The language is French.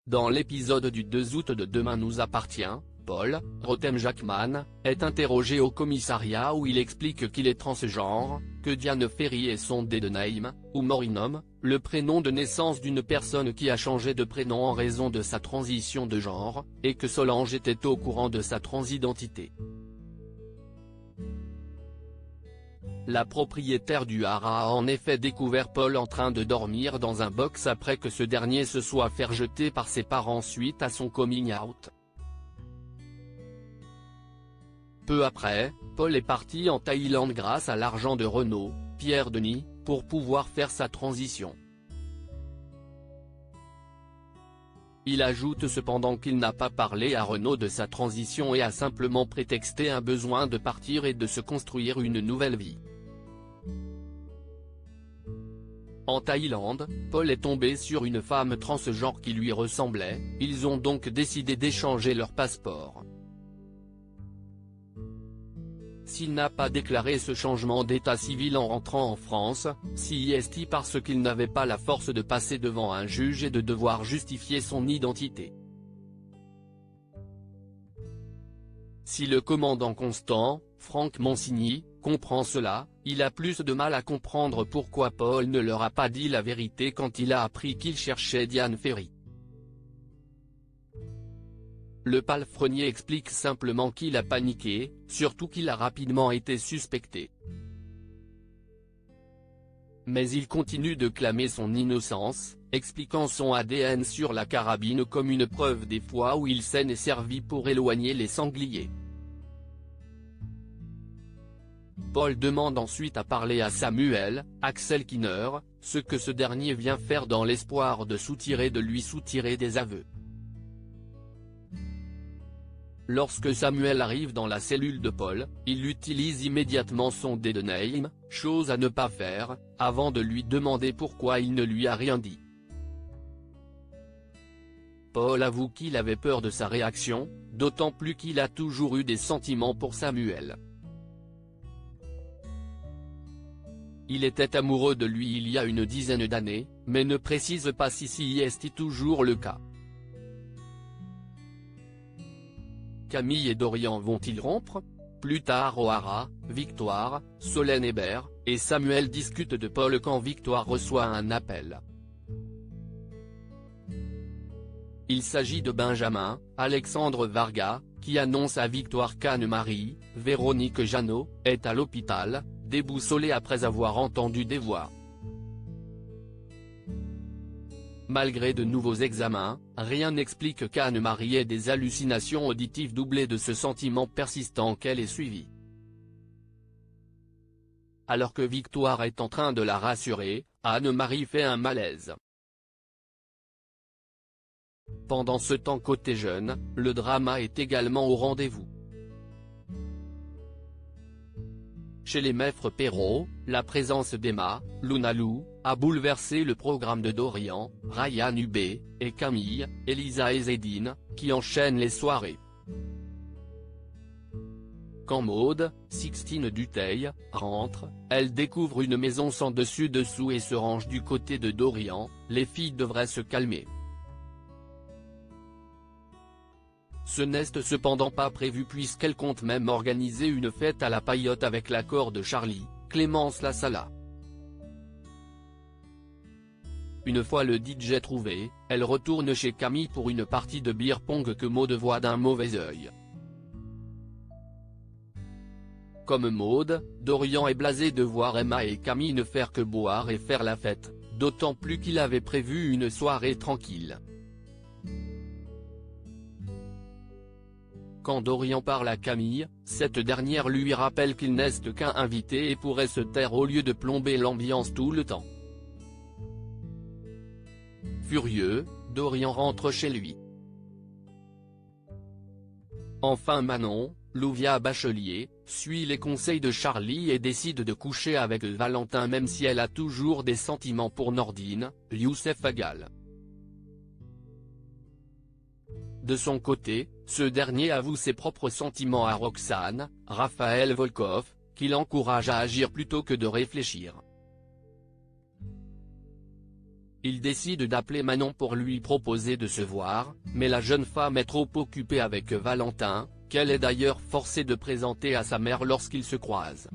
Dans l'épisode du 2 août de Demain nous appartient, Paul Rotem-Jacquemann est interrogé au commissariat où il explique qu'il est transgenre, que Diane Ferry est son dead name, ou Morinum, le prénom de naissance d'une personne qui a changé de prénom en raison de sa transition de genre, et que Solange était au courant de sa transidentité. La propriétaire du haras a en effet découvert Paul en train de dormir dans un box après que ce dernier se soit fait rejeter par ses parents suite à son coming out. Peu après, Paul est parti en Thaïlande grâce à l'argent de Renaud, Pierre Denis, pour pouvoir faire sa transition. Il ajoute cependant qu'il n'a pas parlé à Renaud de sa transition et a simplement prétexté un besoin de partir et de se construire une nouvelle vie. En Thaïlande, Paul est tombé sur une femme transgenre qui lui ressemblait, ils ont donc décidé d'échanger leur passeport. S'il n'a pas déclaré ce changement d'état civil en rentrant en France, c'est parce qu'il n'avait pas la force de passer devant un juge et de devoir justifier son identité. Si le commandant Constant, Franck Monsigny, comprend cela, il a plus de mal à comprendre pourquoi Paul ne leur a pas dit la vérité quand il a appris qu'il cherchait Diane Ferry. Le palefrenier explique simplement qu'il a paniqué, surtout qu'il a rapidement été suspecté. Mais il continue de clamer son innocence, expliquant son ADN sur la carabine comme une preuve des fois où il s'en est servi pour éloigner les sangliers. Paul demande ensuite à parler à Samuel, Axel Kinner, ce que ce dernier vient faire dans l'espoir de soutirer des aveux. Lorsque Samuel arrive dans la cellule de Paul, il utilise immédiatement son dead name, chose à ne pas faire, avant de lui demander pourquoi il ne lui a rien dit. Paul avoue qu'il avait peur de sa réaction, d'autant plus qu'il a toujours eu des sentiments pour Samuel. Il était amoureux de lui il y a une dizaine d'années, mais ne précise pas si c'est toujours le cas. Camille et Dorian vont-ils rompre? Plus tard au haras, Victoire, Solène Hébert, et Samuel discutent de Paul quand Victoire reçoit un appel. Il s'agit de Benjamin, Alexandre Varga, qui annonce à Victoire qu'Anne-Marie, Véronique Jeannot, est à l'hôpital, déboussolée après avoir entendu des voix. Malgré de nouveaux examens, rien n'explique qu'Anne-Marie ait des hallucinations auditives doublées de ce sentiment persistant qu'elle est suivie. Alors que Victoire est en train de la rassurer, Anne-Marie fait un malaise. Pendant ce temps côté jeune, le drama est également au rendez-vous. Chez les Maîtres Perrault, la présence d'Emma, Lunalou, a bouleversé le programme de Dorian, Ryan Hubé, et Camille, Elisa et Zédine, qui enchaînent les soirées. Quand Maud, Sixtine Dutheil, rentre, elle découvre une maison sans dessus-dessous et se range du côté de Dorian, les filles devraient se calmer. Ce n'est cependant pas prévu puisqu'elle compte même organiser une fête à la Paillote avec l'accord de Charlie, Clémence Lassala. Une fois le DJ trouvé, elle retourne chez Camille pour une partie de beer pong que Maud voit d'un mauvais œil. Comme Maud, Dorian est blasé de voir Emma et Camille ne faire que boire et faire la fête, d'autant plus qu'il avait prévu une soirée tranquille. Quand Dorian parle à Camille, cette dernière lui rappelle qu'il n'est qu'un invité et pourrait se taire au lieu de plomber l'ambiance tout le temps. Furieux, Dorian rentre chez lui. Enfin Manon, Louvia Bachelier, suit les conseils de Charlie et décide de coucher avec Valentin même si elle a toujours des sentiments pour Nordine, Youssef Agal. De son côté, ce dernier avoue ses propres sentiments à Roxane, Raphaël Volkov, qui l'encourage à agir plutôt que de réfléchir. Il décide d'appeler Manon pour lui proposer de se voir, mais la jeune femme est trop occupée avec Valentin, qu'elle est d'ailleurs forcée de présenter à sa mère lorsqu'ils se croisent.